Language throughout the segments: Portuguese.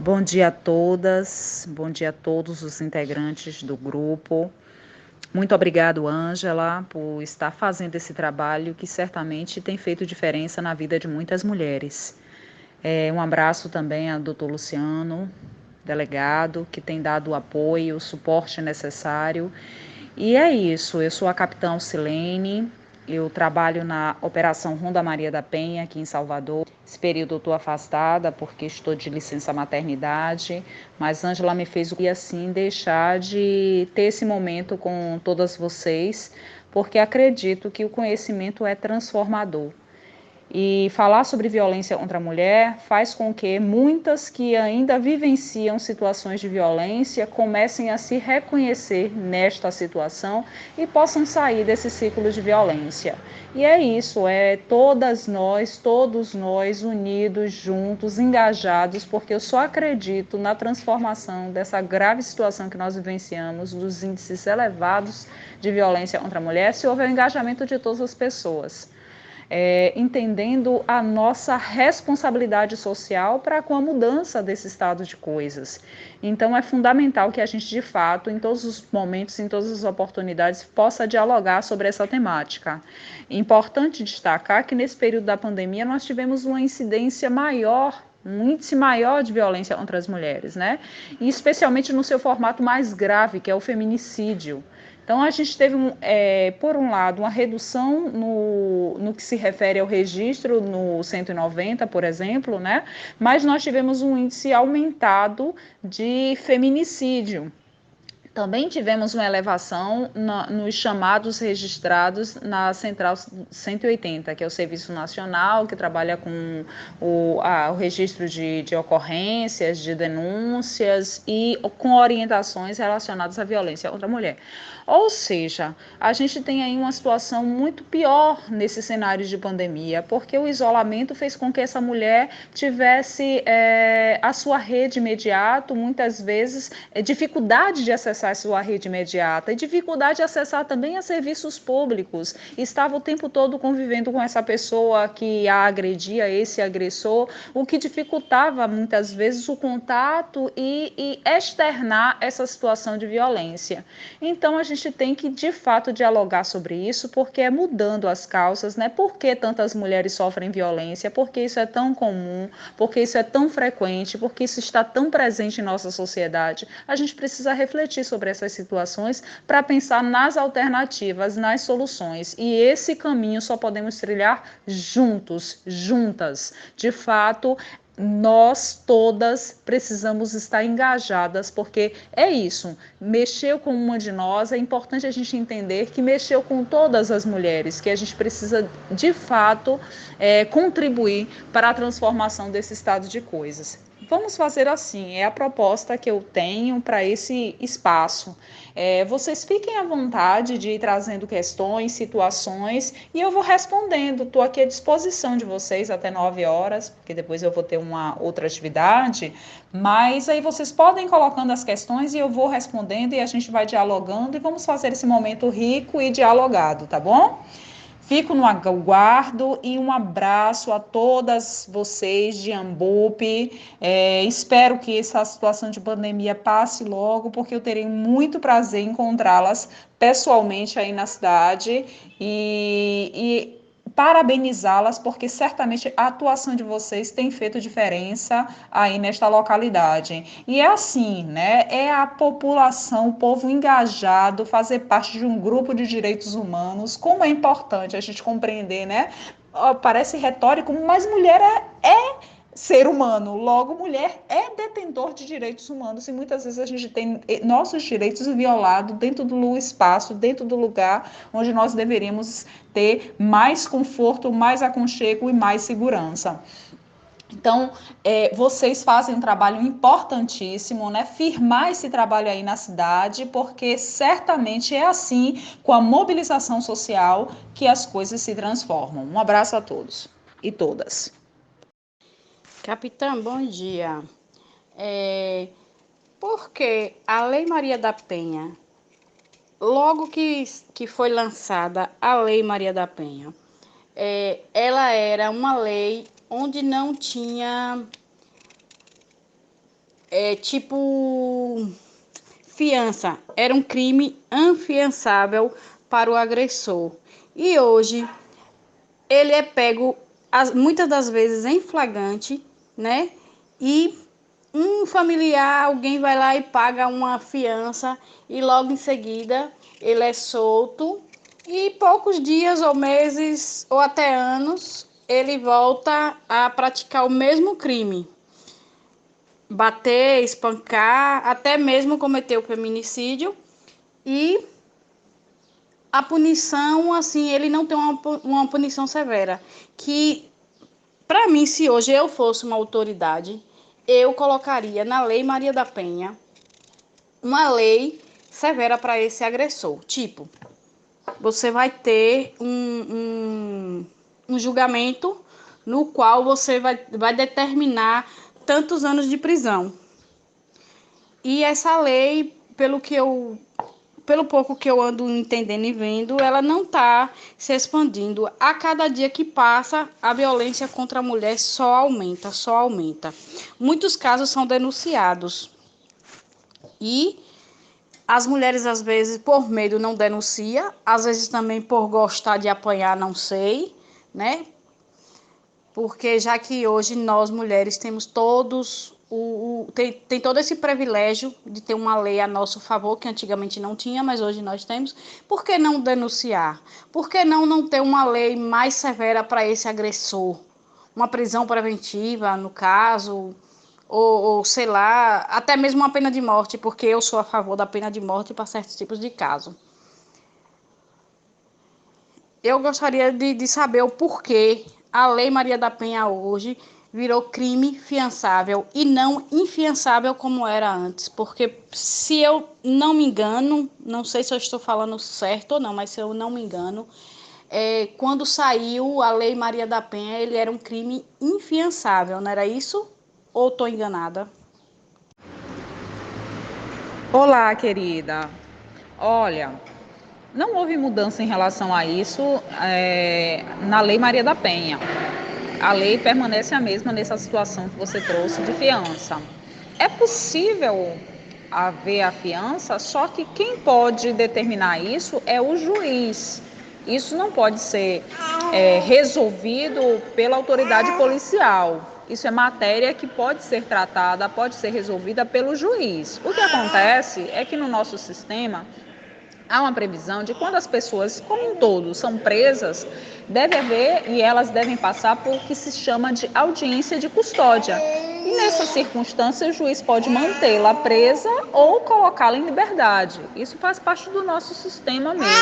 Bom dia a todas, bom dia a todos os integrantes do grupo. Muito obrigado, Ângela, por estar fazendo esse trabalho que certamente tem feito diferença na vida de muitas mulheres. Um abraço também ao doutor Luciano, delegado, que tem dado o apoio, o suporte necessário. E é isso, eu sou a capitã Silene, eu trabalho na Operação Ronda Maria da Penha, aqui em Salvador. Esse período eu estou afastada porque estou de licença maternidade, mas Ângela me fez o assim deixar de ter esse momento com todas vocês, porque acredito que o conhecimento é transformador. E falar sobre violência contra a mulher faz com que muitas que ainda vivenciam situações de violência comecem a se reconhecer nesta situação e possam sair desse ciclo de violência. E é isso, todos nós unidos, juntos, engajados, porque eu só acredito na transformação dessa grave situação que nós vivenciamos, dos índices elevados de violência contra a mulher, se houver o engajamento de todas as pessoas. Entendendo a nossa responsabilidade social para com a mudança desse estado de coisas. Então, é fundamental que a gente, de fato, em todos os momentos, em todas as oportunidades, possa dialogar sobre essa temática. Importante destacar que, nesse período da pandemia, nós tivemos uma incidência maior, um índice maior de violência contra as mulheres, né? E especialmente no seu formato mais grave, que é o feminicídio. Então, a gente teve, por um lado, uma redução no que se refere ao registro no 190, por exemplo, né? Mas nós tivemos um índice aumentado de feminicídio. Também tivemos uma elevação nos chamados registrados na Central 180, que é o Serviço Nacional, que trabalha com o registro de ocorrências, de denúncias e com orientações relacionadas à violência contra a mulher. Ou seja, a gente tem aí uma situação muito pior nesse cenário de pandemia, porque o isolamento fez com que essa mulher tivesse a sua rede imediata, muitas vezes, dificuldade de acessar a sua rede imediata e dificuldade de acessar também a serviços públicos. Estava o tempo todo convivendo com essa pessoa que a agredia, esse agressor, o que dificultava muitas vezes o contato e externar essa situação de violência. Então, a gente tem que, de fato, dialogar sobre isso, porque é mudando as causas, né? Por que tantas mulheres sofrem violência? Por que isso é tão comum? Por que isso é tão frequente? Por que isso está tão presente em nossa sociedade? A gente precisa refletir sobre essas situações para pensar nas alternativas, nas soluções. E esse caminho só podemos trilhar juntos, juntas. De fato, nós todas precisamos estar engajadas, porque é isso, mexeu com uma de nós, é importante a gente entender que mexeu com todas as mulheres, que a gente precisa, de fato, contribuir para a transformação desse estado de coisas. Vamos fazer assim, é a proposta que eu tenho para esse espaço. Vocês fiquem à vontade de ir trazendo questões, situações, e eu vou respondendo. Estou aqui à disposição de vocês até 9 horas, porque depois eu vou ter uma outra atividade, mas aí vocês podem ir colocando as questões e eu vou respondendo e a gente vai dialogando e vamos fazer esse momento rico e dialogado, tá bom? Fico no aguardo e um abraço a todas vocês de Ambupe. Espero que essa situação de pandemia passe logo, porque eu terei muito prazer em encontrá-las pessoalmente aí na cidade e parabenizá-las, porque certamente a atuação de vocês tem feito diferença aí nesta localidade. E é assim, né? É a população, o povo engajado, fazer parte de um grupo de direitos humanos. Como é importante a gente compreender, né? Parece retórico, mas mulher é ser humano, logo mulher é detentor de direitos humanos e muitas vezes a gente tem nossos direitos violados dentro do espaço, dentro do lugar onde nós deveríamos ter mais conforto, mais aconchego e mais segurança. Então, vocês fazem um trabalho importantíssimo, né? Firmar esse trabalho aí na cidade, porque certamente é assim, com a mobilização social, que as coisas se transformam. Um abraço a todos e todas. Capitã, bom dia. Porque a Lei Maria da Penha, logo que foi lançada a Lei Maria da Penha, ela era uma lei onde não tinha tipo fiança, era um crime afiançável para o agressor. E hoje ele é pego muitas das vezes em flagrante, né? E um familiar, alguém vai lá e paga uma fiança e logo em seguida ele é solto e poucos dias ou meses ou até anos ele volta a praticar o mesmo crime. Bater, espancar, até mesmo cometer o feminicídio. E a punição, assim, ele não tem uma punição severa. Que, para mim, se hoje eu fosse uma autoridade, eu colocaria na Lei Maria da Penha uma lei severa para esse agressor. Tipo, você vai ter um julgamento no qual você vai determinar tantos anos de prisão. E essa lei, pelo pouco que eu ando entendendo e vendo, ela não está se expandindo. A cada dia que passa, a violência contra a mulher só aumenta, só aumenta. Muitos casos são denunciados. E as mulheres, às vezes, por medo, não denunciam. Às vezes também por gostar de apanhar, não sei, né? Porque já que hoje nós, mulheres, temos todos... Tem todo esse privilégio de ter uma lei a nosso favor, que antigamente não tinha, mas hoje nós temos. Por que não denunciar? Por que não ter uma lei mais severa para esse agressor? Uma prisão preventiva, no caso, ou sei lá, até mesmo uma pena de morte, porque eu sou a favor da pena de morte para certos tipos de caso. Eu gostaria de saber o porquê a Lei Maria da Penha hoje virou crime fiançável e não infiançável como era antes. Porque, se eu não me engano, não sei se eu estou falando certo ou não, mas se eu não me engano, quando saiu a Lei Maria da Penha, ele era um crime infiançável, não era isso? Ou estou enganada? Olá, querida. Olha, não houve mudança em relação a isso na Lei Maria da Penha. A lei permanece a mesma nessa situação que você trouxe de fiança. É possível haver a fiança, só que quem pode determinar isso é o juiz. Isso não pode ser resolvido pela autoridade policial. Isso é matéria que pode ser tratada, pode ser resolvida pelo juiz. O que acontece é que no nosso sistema há uma previsão de quando as pessoas, como um todo, são presas, deve haver e elas devem passar por o que se chama de audiência de custódia. E nessa circunstância, o juiz pode mantê-la presa ou colocá-la em liberdade. Isso faz parte do nosso sistema mesmo.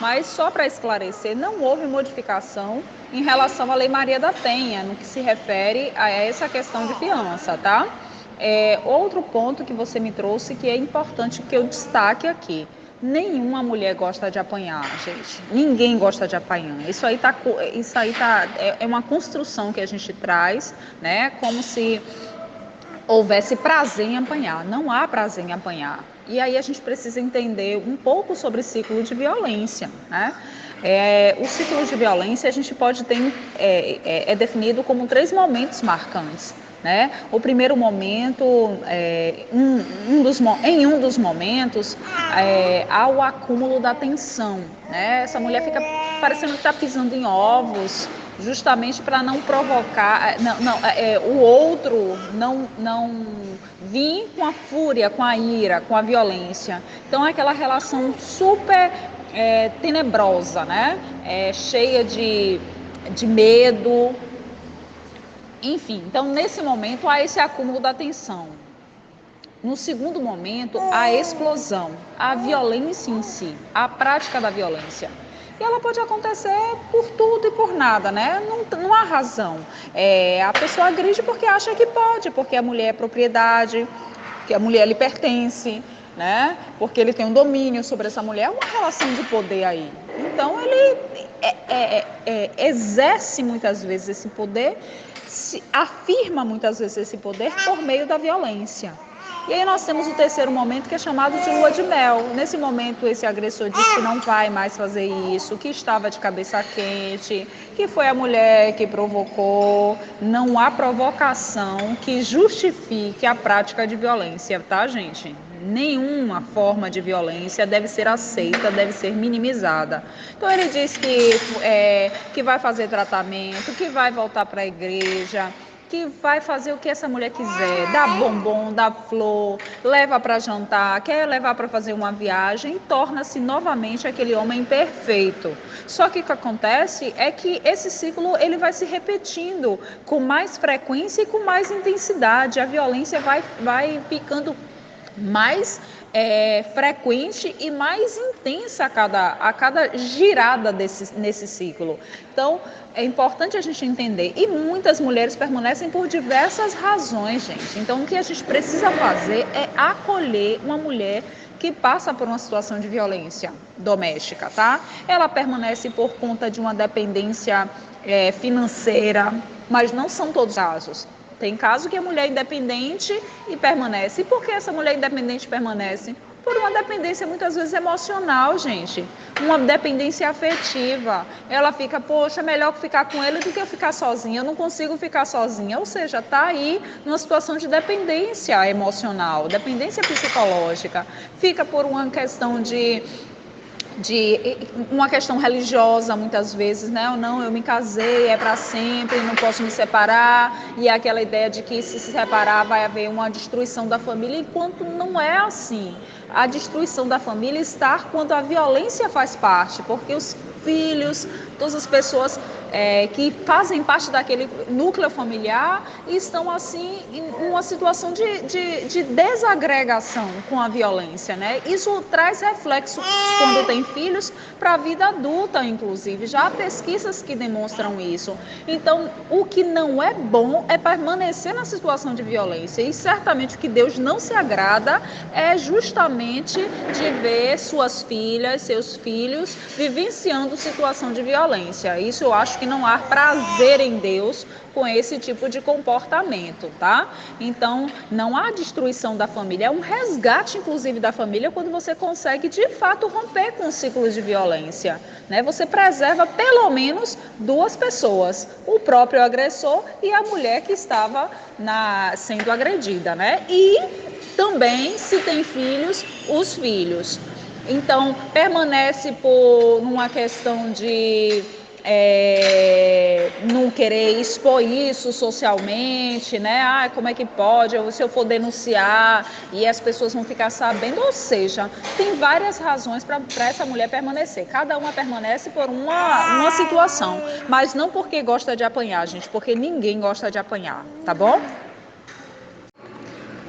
Mas só para esclarecer, não houve modificação em relação à Lei Maria da Penha, no que se refere a essa questão de fiança, tá? Outro ponto que você me trouxe que é importante que eu destaque aqui. Nenhuma mulher gosta de apanhar, gente. Ninguém gosta de apanhar. Isso aí é uma construção que a gente traz, né? Como se houvesse prazer em apanhar. Não há prazer em apanhar. E aí a gente precisa entender um pouco sobre o ciclo de violência, né? O ciclo de violência a gente pode ter definido como 3 momentos marcantes. Né? O primeiro momento, em um dos momentos, há o acúmulo da tensão. Né? Essa mulher fica parecendo que está pisando em ovos, justamente para não provocar, o outro não vir com a fúria, com a ira, com a violência. Então é aquela relação super tenebrosa, né? Cheia de medo. Enfim, então nesse momento há esse acúmulo da tensão. No segundo momento, a explosão, a violência em si, a prática da violência. E ela pode acontecer por tudo e por nada, né? Não há razão. A pessoa agride porque acha que pode, porque a mulher é propriedade, que a mulher lhe pertence, né? Porque ele tem um domínio sobre essa mulher, uma relação de poder aí. Então ele exerce muitas vezes esse poder, se afirma muitas vezes esse poder por meio da violência. E aí nós temos o terceiro momento, que é chamado de lua de mel. Nesse momento, esse agressor diz que não vai mais fazer isso, que estava de cabeça quente, que foi a mulher que provocou. Não há provocação que justifique a prática de violência, tá, gente? Nenhuma forma de violência deve ser aceita, deve ser minimizada. Então ele diz que vai fazer tratamento, que vai voltar para a igreja, que vai fazer o que essa mulher quiser, dá bombom, dá flor, leva para jantar, quer levar para fazer uma viagem, torna-se novamente aquele homem perfeito. Só que o que acontece é que esse ciclo ele vai se repetindo com mais frequência e com mais intensidade. A violência vai ficando mais frequente e mais intensa a cada girada nesse ciclo. Então, é importante a gente entender. E muitas mulheres permanecem por diversas razões, gente. Então, o que a gente precisa fazer é acolher uma mulher que passa por uma situação de violência doméstica, tá? Ela permanece por conta de uma dependência financeira, mas não são todos os casos. Tem caso que a mulher é independente e permanece. E por que essa mulher independente permanece? Por uma dependência muitas vezes emocional, gente. Uma dependência afetiva. Ela fica, poxa, é melhor ficar com ele do que eu ficar sozinha. Eu não consigo ficar sozinha. Ou seja, está aí numa situação de dependência emocional, dependência psicológica. Fica por uma questão de uma questão religiosa, muitas vezes, né? Ou não, eu me casei, é para sempre, não posso me separar, e aquela ideia de que se separar vai haver uma destruição da família, enquanto não é assim. A destruição da família está quando a violência faz parte, porque os filhos, todas as pessoas que fazem parte daquele núcleo familiar estão assim em uma situação de desagregação com a violência, né? Isso traz reflexo quando tem filhos para a vida adulta, inclusive. Já há pesquisas que demonstram isso. Então, o que não é bom é permanecer na situação de violência. E certamente o que Deus não se agrada é justamente de ver suas filhas, seus filhos vivenciando situação de violência. Isso eu acho que não há prazer em Deus com esse tipo de comportamento, tá? Então, não há destruição da família, é um resgate, inclusive, da família quando você consegue, de fato, romper com os ciclos de violência, né? Você preserva, pelo menos, duas pessoas, o próprio agressor e a mulher que estava sendo agredida, né? E também, se tem filhos, os filhos. Então, permanece por uma questão de não querer expor isso socialmente, né? Ah, como é que pode? Se eu for denunciar e as pessoas vão ficar sabendo, ou seja, tem várias razões para essa mulher permanecer. Cada uma permanece por uma situação, mas não porque gosta de apanhar, gente, porque ninguém gosta de apanhar, tá bom?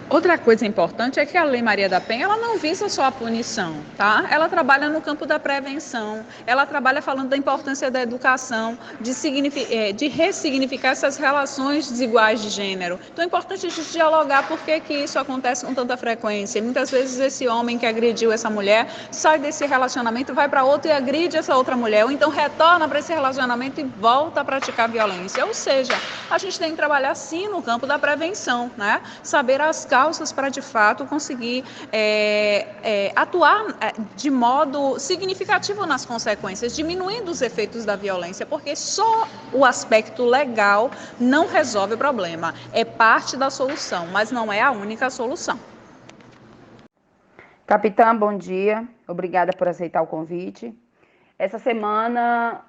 Outra coisa importante é que a Lei Maria da Penha, ela não visa só a punição, tá? Ela trabalha no campo da prevenção, ela trabalha falando da importância da educação, de ressignificar essas relações desiguais de gênero. Então é importante a gente dialogar por que isso acontece com tanta frequência. Muitas vezes esse homem que agrediu essa mulher sai desse relacionamento, vai para outro e agride essa outra mulher, ou então retorna para esse relacionamento e volta a praticar violência. Ou seja, a gente tem que trabalhar sim no campo da prevenção, né? Saber as causas para, de fato, conseguir atuar de modo significativo nas consequências, diminuindo os efeitos da violência, porque só o aspecto legal não resolve o problema. É parte da solução, mas não é a única solução. Capitã, bom dia. Obrigada por aceitar o convite. Essa semana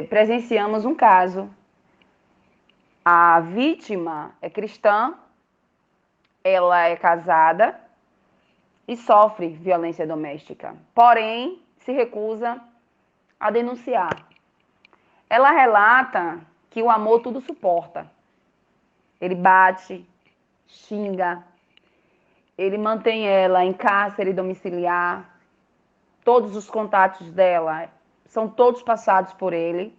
presenciamos um caso. A vítima é cristã, ela é casada e sofre violência doméstica, porém se recusa a denunciar. Ela relata que o amor tudo suporta. Ele bate, xinga, ele mantém ela em cárcere domiciliar, todos os contatos dela são todos passados por ele.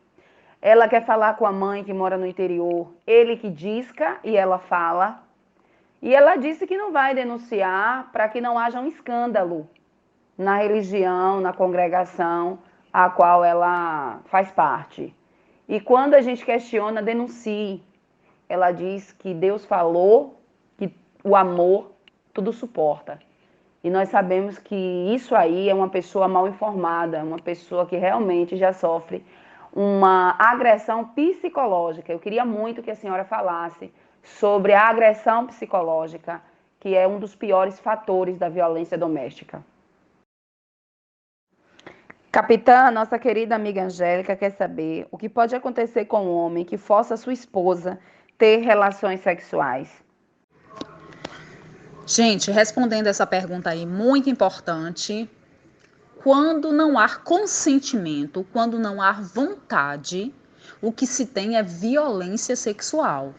Ela quer falar com a mãe que mora no interior, ele que disca e ela fala. E ela disse que não vai denunciar para que não haja um escândalo na religião, na congregação a qual ela faz parte. E quando a gente questiona, denuncie. Ela diz que Deus falou que o amor tudo suporta. E nós sabemos que isso aí é uma pessoa mal informada, uma pessoa que realmente já sofre uma agressão psicológica. Eu queria muito que a senhora falasse sobre a agressão psicológica, que é um dos piores fatores da violência doméstica. Capitã, nossa querida amiga Angélica quer saber o que pode acontecer com um homem que força sua esposa ter relações sexuais. Gente, respondendo essa pergunta aí, muito importante, quando não há consentimento, quando não há vontade, o que se tem é violência sexual.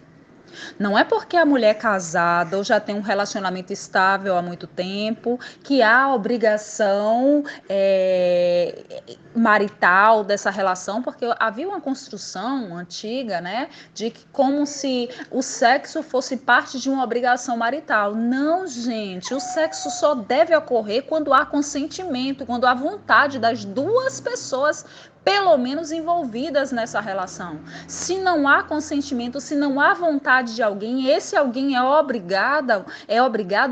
Não é porque a mulher é casada ou já tem um relacionamento estável há muito tempo que há obrigação marital dessa relação, porque havia uma construção antiga, né, de que como se o sexo fosse parte de uma obrigação marital. Não, gente, o sexo só deve ocorrer quando há consentimento, quando há vontade das duas pessoas pelo menos envolvidas nessa relação. Se não há consentimento, se não há vontade de alguém, esse alguém é obrigado,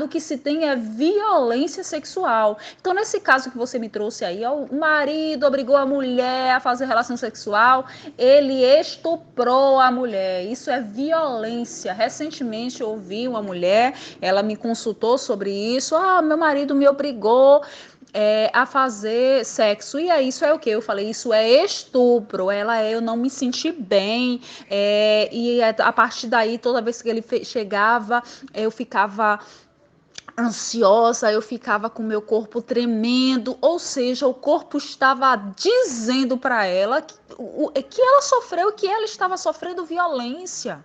o que se tem é violência sexual. Então, nesse caso que você me trouxe aí, o marido obrigou a mulher a fazer relação sexual, ele estuprou a mulher. Isso é violência. Recentemente eu ouvi uma mulher, ela me consultou sobre isso. Meu marido me obrigou a fazer sexo. E aí, isso é o quê? Eu falei, isso é estupro. Eu não me senti bem. E a partir daí, toda vez que ele chegava, eu ficava ansiosa, eu ficava com meu corpo tremendo, ou seja, o corpo estava dizendo para ela que ela sofreu, que ela estava sofrendo violência.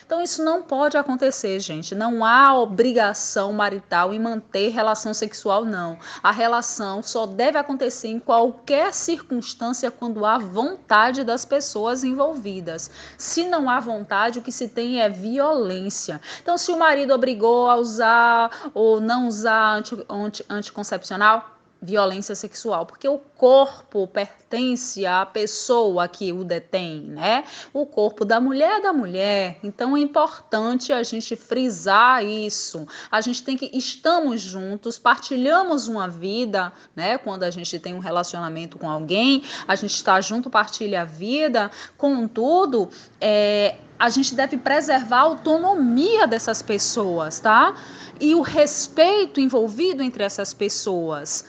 Então, isso não pode acontecer, gente. Não há obrigação marital em manter relação sexual, não. A relação só deve acontecer em qualquer circunstância quando há vontade das pessoas envolvidas. Se não há vontade, o que se tem é violência. Então, se o marido obrigou a usar ou não usar anticoncepcional, violência sexual, porque o corpo pertence à pessoa que o detém, né? O corpo da mulher é da mulher. Então é importante a gente frisar isso. A gente tem que estamos juntos, partilhamos uma vida, né? Quando a gente tem um relacionamento com alguém, a gente está junto, partilha a vida. Contudo, a gente deve preservar a autonomia dessas pessoas, tá? E o respeito envolvido entre essas pessoas.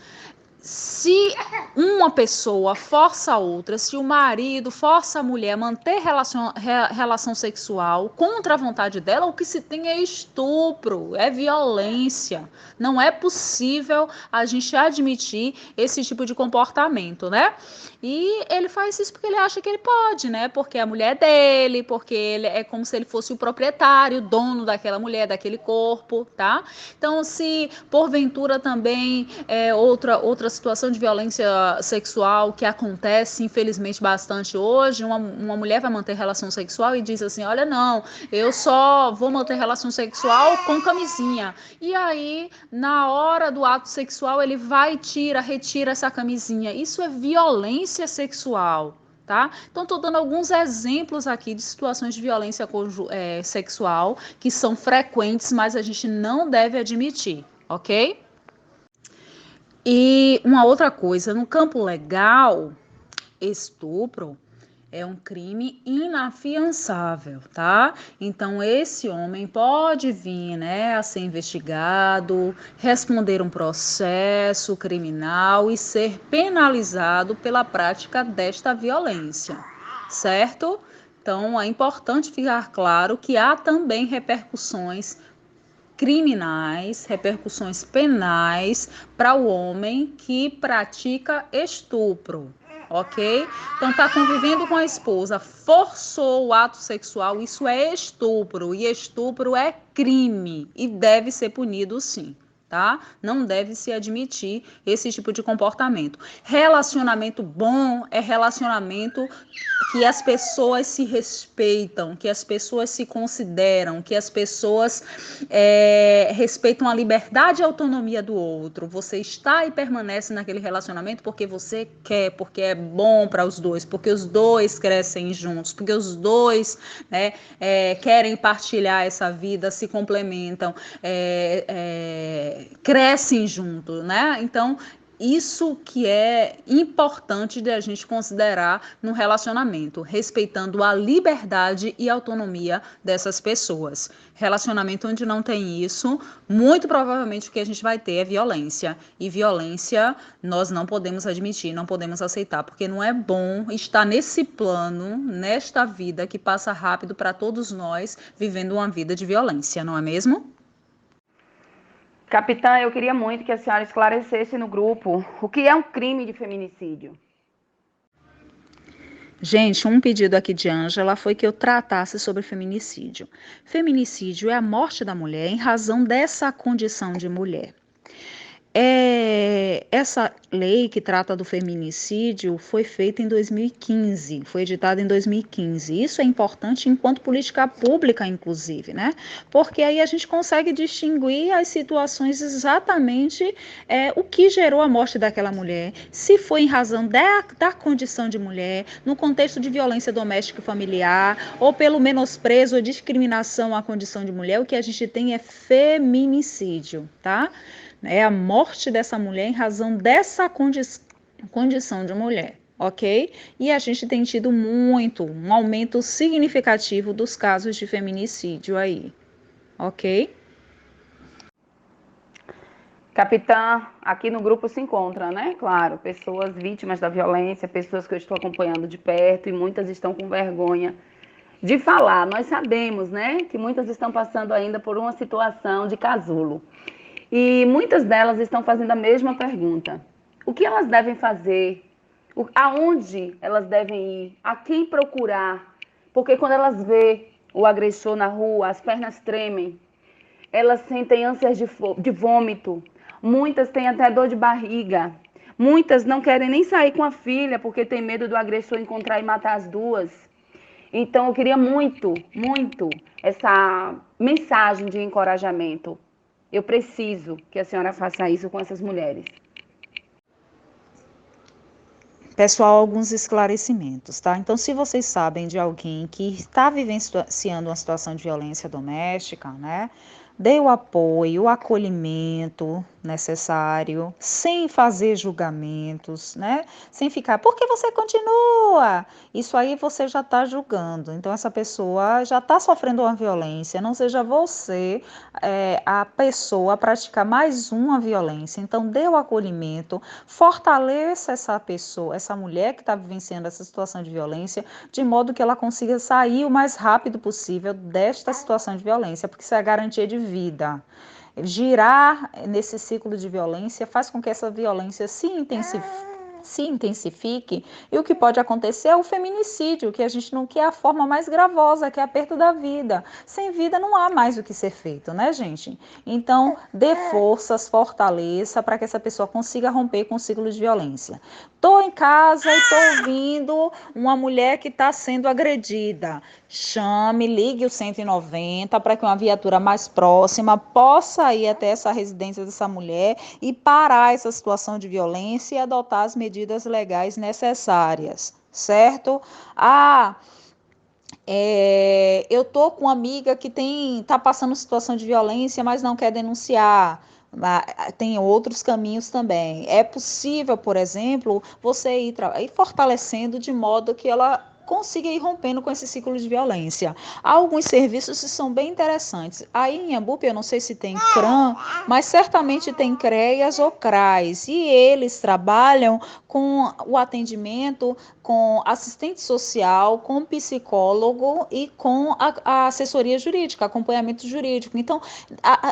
Se uma pessoa força a outra, se o marido força a mulher a manter relação sexual contra a vontade dela, o que se tem é estupro, é violência. Não é possível a gente admitir esse tipo de comportamento, né? E ele faz isso porque ele acha que ele pode, né? Porque a mulher é dele, porque ele é como se ele fosse o proprietário, dono daquela mulher, daquele corpo, tá? Então, se porventura também outra situação de violência sexual que acontece, infelizmente, bastante hoje, uma mulher vai manter relação sexual e diz assim, olha, não, eu só vou manter relação sexual com camisinha. E aí, na hora do ato sexual, ele vai e retira essa camisinha. Isso é violência sexual. Tá? Então, estou dando alguns exemplos aqui de situações de violência sexual que são frequentes, mas a gente não deve admitir, ok? E uma outra coisa, no campo legal, estupro é um crime inafiançável, tá? Então, esse homem pode vir, né, a ser investigado, responder um processo criminal e ser penalizado pela prática desta violência, certo? Então, é importante ficar claro que há também repercussões criminais, repercussões penais para o homem que pratica estupro. Ok? Então, está convivendo com a esposa, forçou o ato sexual, isso é estupro. E estupro é crime e deve ser punido sim. tá? Não deve se admitir esse tipo de comportamento. Relacionamento bom é relacionamento que as pessoas se respeitam, que as pessoas se consideram, que as pessoas respeitam a liberdade e a autonomia do outro. Você está e permanece naquele relacionamento porque você quer, porque é bom para os dois, porque os dois crescem juntos, porque os dois, né, querem partilhar essa vida, se complementam, crescem junto, né? Então, isso que é importante de a gente considerar no relacionamento, respeitando a liberdade e autonomia dessas pessoas. Relacionamento onde não tem isso, muito provavelmente o que a gente vai ter é violência. E violência nós não podemos admitir, não podemos aceitar, porque não é bom estar nesse plano, nesta vida que passa rápido para todos nós, vivendo uma vida de violência, não é mesmo? Capitã, eu queria muito que a senhora esclarecesse no grupo o que é um crime de feminicídio. Gente, um pedido aqui de Ângela foi que eu tratasse sobre feminicídio. Feminicídio é a morte da mulher em razão dessa condição de mulher. Essa lei que trata do feminicídio foi feita em 2015, foi editada em 2015. Isso é importante enquanto política pública, inclusive, né? Porque aí a gente consegue distinguir as situações exatamente o que gerou a morte daquela mulher, se foi em razão da condição de mulher, no contexto de violência doméstica e familiar, ou pelo menosprezo ou discriminação à condição de mulher, o que a gente tem é feminicídio, tá? É a morte dessa mulher em razão dessa condição de mulher, ok? E a gente tem tido um aumento significativo dos casos de feminicídio aí, ok? Capitã, aqui no grupo se encontra, né? Claro, pessoas vítimas da violência, pessoas que eu estou acompanhando de perto e muitas estão com vergonha de falar. Nós sabemos, né, que muitas estão passando ainda por uma situação de casulo. E muitas delas estão fazendo a mesma pergunta. O que elas devem fazer? Aonde elas devem ir? A quem procurar? Porque quando elas vê o agressor na rua, as pernas tremem, elas sentem ânsias de vômito, muitas têm até dor de barriga, muitas não querem nem sair com a filha porque tem medo do agressor encontrar e matar as duas. Então eu queria muito, muito essa mensagem de encorajamento. Eu preciso que a senhora faça isso com essas mulheres. Pessoal, alguns esclarecimentos, tá? Então, se vocês sabem de alguém que está vivenciando uma situação de violência doméstica, né? Dê o apoio, o acolhimento necessário, sem fazer julgamentos, né? Sem ficar, por que você continua? Isso aí você já está julgando. Então, essa pessoa já está sofrendo uma violência. Não seja você a pessoa a praticar mais uma violência. Então, dê o acolhimento, fortaleça essa pessoa, essa mulher que está vivenciando essa situação de violência, de modo que ela consiga sair o mais rápido possível desta situação de violência, porque isso é a garantia de vida. Girar nesse ciclo de violência faz com que essa violência se intensifique, e o que pode acontecer é o feminicídio, que a gente não quer, a forma mais gravosa, que é a perda da vida. Sem vida não há mais o que ser feito, né, gente? Então, dê forças, fortaleça para que essa pessoa consiga romper com o ciclo de violência. Estou em casa e estou ouvindo uma mulher que está sendo agredida. Chame, ligue o 190 para que uma viatura mais próxima possa ir até essa residência dessa mulher e parar essa situação de violência e adotar as medidas legais necessárias, certo? Eu tô com uma amiga que tá passando situação de violência, mas não quer denunciar. Tem outros caminhos também. É possível, por exemplo, você ir fortalecendo de modo que ela consiga ir rompendo com esse ciclo de violência. Há alguns serviços que são bem interessantes. Aí em Iambupe, eu não sei se tem CRAM, mas certamente tem CREAS ou CRAS. E eles trabalham com o atendimento com assistente social, com psicólogo e com a assessoria jurídica, acompanhamento jurídico. Então,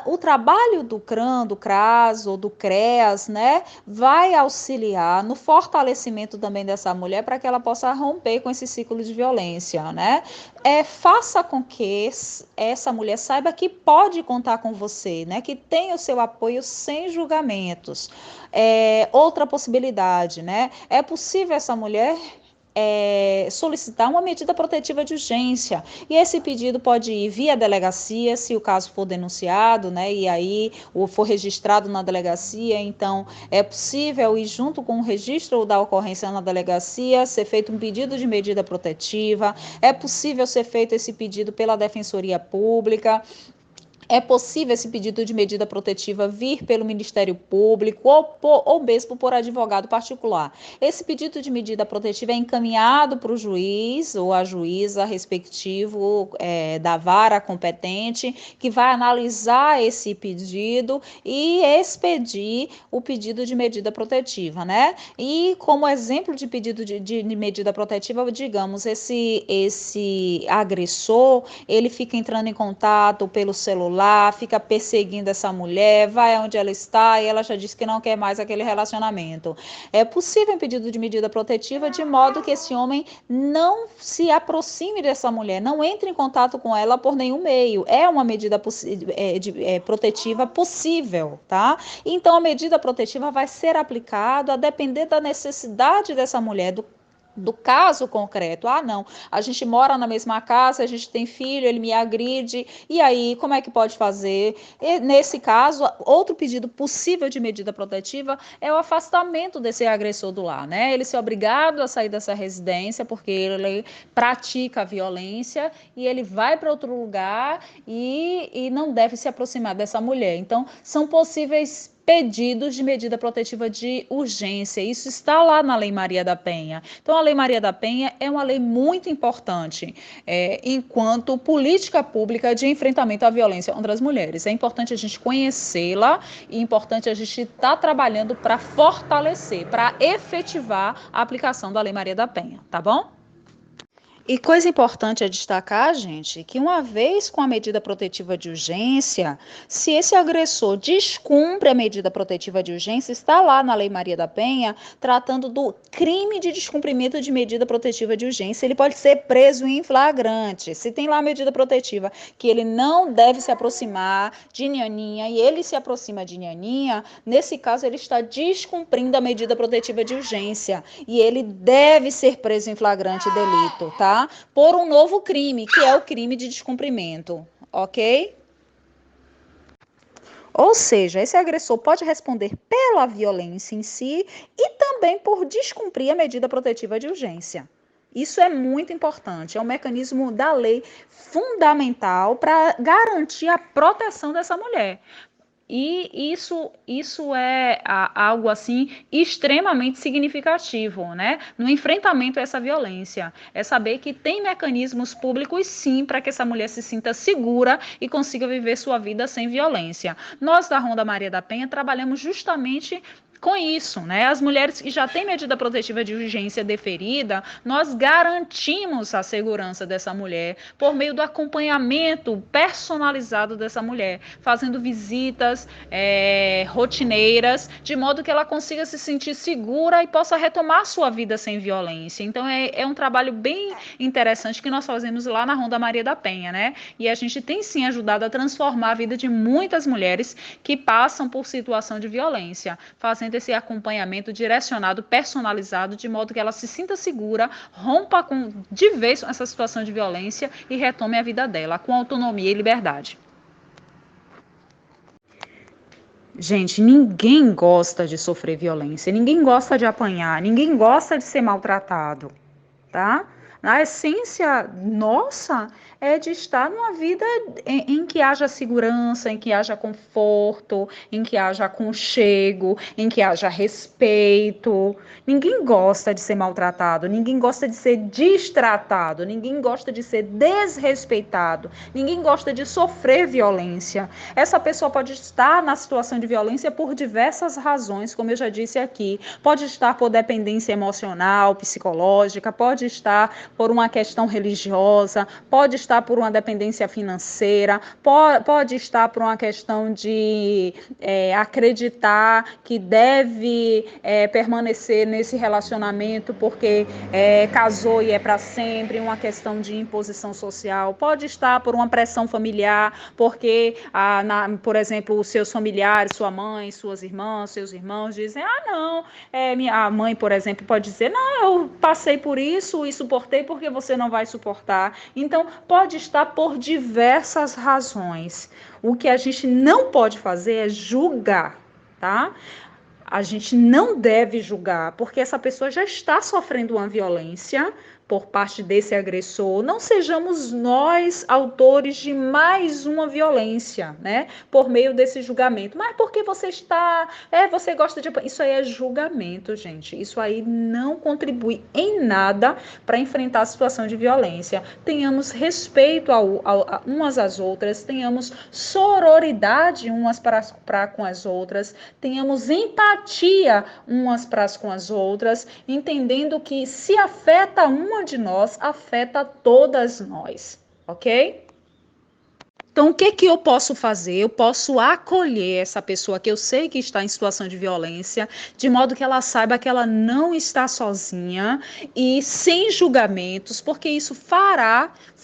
o trabalho do CRAM, do CRAS ou do CREAS, né, vai auxiliar no fortalecimento também dessa mulher para que ela possa romper com esse ciclo ciclo de violência, né? Faça com que essa mulher saiba que pode contar com você, né? Que tem o seu apoio sem julgamentos. Outra possibilidade, né? É possível essa mulher solicitar uma medida protetiva de urgência, e esse pedido pode ir via delegacia, se o caso for denunciado, né, e aí ou for registrado na delegacia, então é possível ir junto com o registro da ocorrência na delegacia, ser feito um pedido de medida protetiva, é possível ser feito esse pedido pela Defensoria Pública, é possível esse pedido de medida protetiva vir pelo Ministério Público ou mesmo por advogado particular. Esse pedido de medida protetiva é encaminhado para o juiz ou a juíza respectivo da vara competente, que vai analisar esse pedido e expedir o pedido de medida protetiva, né? E como exemplo de pedido de medida protetiva, digamos, esse agressor, ele fica entrando em contato pelo celular, fica perseguindo essa mulher, vai onde ela está e ela já disse que não quer mais aquele relacionamento. É possível um pedido de medida protetiva de modo que esse homem não se aproxime dessa mulher, não entre em contato com ela por nenhum meio. É uma medida protetiva possível, tá? Então a medida protetiva vai ser aplicada a depender da necessidade dessa mulher, do caso concreto. Não, a gente mora na mesma casa, a gente tem filho, ele me agride, e aí, como é que pode fazer? E, nesse caso, outro pedido possível de medida protetiva é o afastamento desse agressor do lar, né? Ele ser obrigado a sair dessa residência, porque ele pratica a violência, e ele vai para outro lugar e não deve se aproximar dessa mulher. Então, são possíveis pedidos de medida protetiva de urgência. Isso está lá na Lei Maria da Penha. Então, a Lei Maria da Penha é uma lei muito importante enquanto política pública de enfrentamento à violência contra as mulheres. É importante a gente conhecê-la e é importante a gente estar trabalhando para fortalecer, para efetivar a aplicação da Lei Maria da Penha, tá bom? E coisa importante a destacar, gente, que uma vez com a medida protetiva de urgência, se esse agressor descumpre a medida protetiva de urgência, está lá na Lei Maria da Penha, tratando do crime de descumprimento de medida protetiva de urgência, ele pode ser preso em flagrante. Se tem lá a medida protetiva que ele não deve se aproximar de Nhaninha e ele se aproxima de Nhaninha, nesse caso ele está descumprindo a medida protetiva de urgência e ele deve ser preso em flagrante delito, tá? Por um novo crime, que é o crime de descumprimento, ok? Ou seja, esse agressor pode responder pela violência em si e também por descumprir a medida protetiva de urgência. Isso é muito importante, é um mecanismo da lei fundamental para garantir a proteção dessa mulher. E isso é algo assim extremamente significativo, né? No enfrentamento a essa violência. É saber que tem mecanismos públicos sim para que essa mulher se sinta segura e consiga viver sua vida sem violência. Nós da Ronda Maria da Penha trabalhamos justamente com isso, né? As mulheres que já têm medida protetiva de urgência deferida, nós garantimos a segurança dessa mulher por meio do acompanhamento personalizado dessa mulher, fazendo visitas rotineiras, de modo que ela consiga se sentir segura e possa retomar sua vida sem violência. Então, é um trabalho bem interessante que nós fazemos lá na Ronda Maria da Penha, né? E a gente tem sim ajudado a transformar a vida de muitas mulheres que passam por situação de violência, fazendo esse acompanhamento direcionado, personalizado, de modo que ela se sinta segura, rompa de vez com essa situação de violência e retome a vida dela com autonomia e liberdade. Gente, ninguém gosta de sofrer violência, ninguém gosta de apanhar, ninguém gosta de ser maltratado, tá? A essência nossa é de estar numa vida em que haja segurança, em que haja conforto, em que haja aconchego, em que haja respeito. Ninguém gosta de ser maltratado, ninguém gosta de ser destratado, ninguém gosta de ser desrespeitado, ninguém gosta de sofrer violência. Essa pessoa pode estar na situação de violência por diversas razões, como eu já disse aqui. Pode estar por dependência emocional, psicológica, pode estar por uma questão religiosa, pode estar por uma dependência financeira, pode estar por uma questão de acreditar que deve permanecer nesse relacionamento porque casou e é para sempre, uma questão de imposição social, pode estar por uma pressão familiar, porque, por exemplo, os seus familiares, sua mãe, suas irmãs, seus irmãos dizem, não, a mãe, por exemplo, pode dizer, não, eu passei por isso e suportei porque você não vai suportar. Então, pode estar por diversas razões. O que a gente não pode fazer é julgar, tá? A gente não deve julgar, porque essa pessoa já está sofrendo uma violência por parte desse agressor. Não sejamos nós autores de mais uma violência, né? Por meio desse julgamento. Mas porque você você gosta de... Isso aí é julgamento, gente. Isso aí não contribui em nada para enfrentar a situação de violência. Tenhamos respeito umas às outras, tenhamos sororidade umas para com as outras, tenhamos empatia umas para com as outras, entendendo que se afeta uma de nós, afeta todas nós, ok? Então, o que eu posso fazer? Eu posso acolher essa pessoa que eu sei que está em situação de violência, de modo que ela saiba que ela não está sozinha e sem julgamentos, porque isso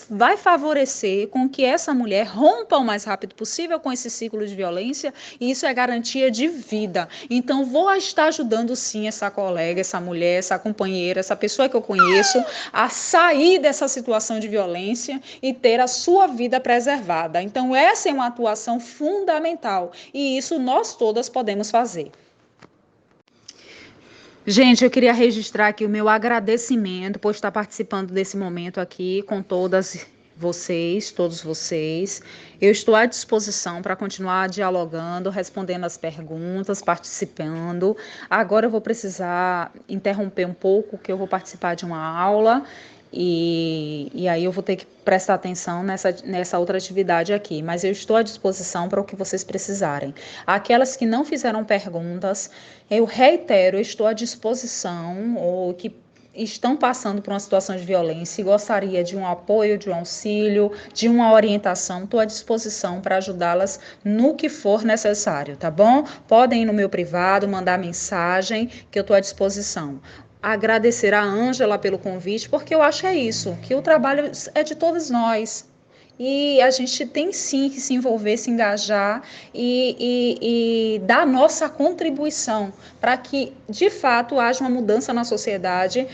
vai favorecer com que essa mulher rompa o mais rápido possível com esse ciclo de violência, e isso é garantia de vida. Então, vou estar ajudando sim essa colega, essa mulher, essa companheira, essa pessoa que eu conheço, a sair dessa situação de violência e ter a sua vida preservada. Então, essa é uma atuação fundamental e isso nós todas podemos fazer. Gente, eu queria registrar aqui o meu agradecimento por estar participando desse momento aqui com todos vocês. Eu estou à disposição para continuar dialogando, respondendo as perguntas, participando. Agora eu vou precisar interromper um pouco, que eu vou participar de uma aula. E aí eu vou ter que prestar atenção nessa outra atividade aqui, mas eu estou à disposição para o que vocês precisarem. Aquelas que não fizeram perguntas, eu reitero, eu estou à disposição, ou que estão passando por uma situação de violência e gostaria de um apoio, de um auxílio, de uma orientação, estou à disposição para ajudá-las no que for necessário, tá bom? Podem ir no meu privado, mandar mensagem, que eu estou à disposição. Agradecer a Ângela pelo convite, porque eu acho isso, que o trabalho é de todos nós. E a gente tem sim que se envolver, se engajar e dar nossa contribuição para que, de fato, haja uma mudança na sociedade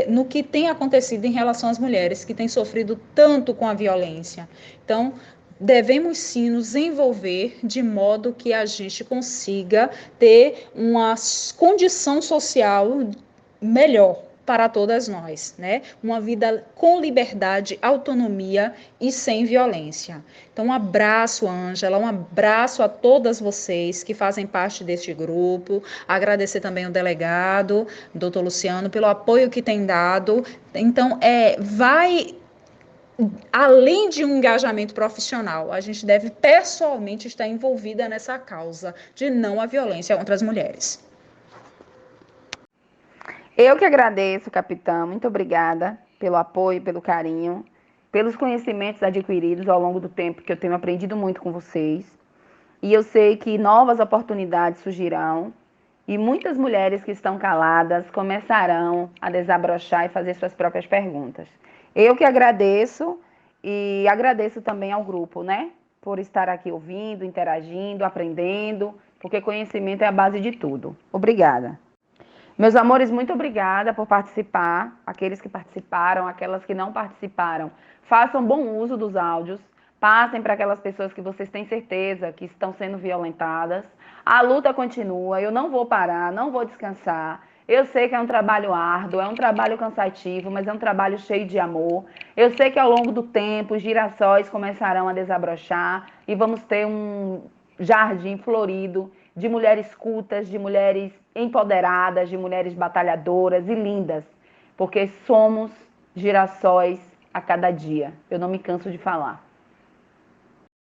no que tem acontecido em relação às mulheres que têm sofrido tanto com a violência. Então, devemos sim nos envolver de modo que a gente consiga ter uma condição social melhor para todas nós, né? Uma vida com liberdade, autonomia e sem violência. Então, um abraço, Ângela, um abraço a todas vocês que fazem parte deste grupo. Agradecer também ao delegado, doutor Luciano, pelo apoio que tem dado. Então, vai além de um engajamento profissional, a gente deve pessoalmente estar envolvida nessa causa de não à violência contra as mulheres. Eu que agradeço, capitã. Muito obrigada pelo apoio, pelo carinho, pelos conhecimentos adquiridos ao longo do tempo, que eu tenho aprendido muito com vocês. E eu sei que novas oportunidades surgirão e muitas mulheres que estão caladas começarão a desabrochar e fazer suas próprias perguntas. Eu que agradeço e agradeço também ao grupo, né? Por estar aqui ouvindo, interagindo, aprendendo, porque conhecimento é a base de tudo. Obrigada. Meus amores, muito obrigada por participar. Aqueles que participaram, aquelas que não participaram, façam bom uso dos áudios. Passem para aquelas pessoas que vocês têm certeza que estão sendo violentadas. A luta continua, eu não vou parar, não vou descansar. Eu sei que é um trabalho árduo, é um trabalho cansativo, mas é um trabalho cheio de amor. Eu sei que ao longo do tempo os girassóis começarão a desabrochar e vamos ter um jardim florido de mulheres cultas, de mulheres empoderadas, de mulheres batalhadoras e lindas, porque somos girassóis a cada dia. Eu não me canso de falar.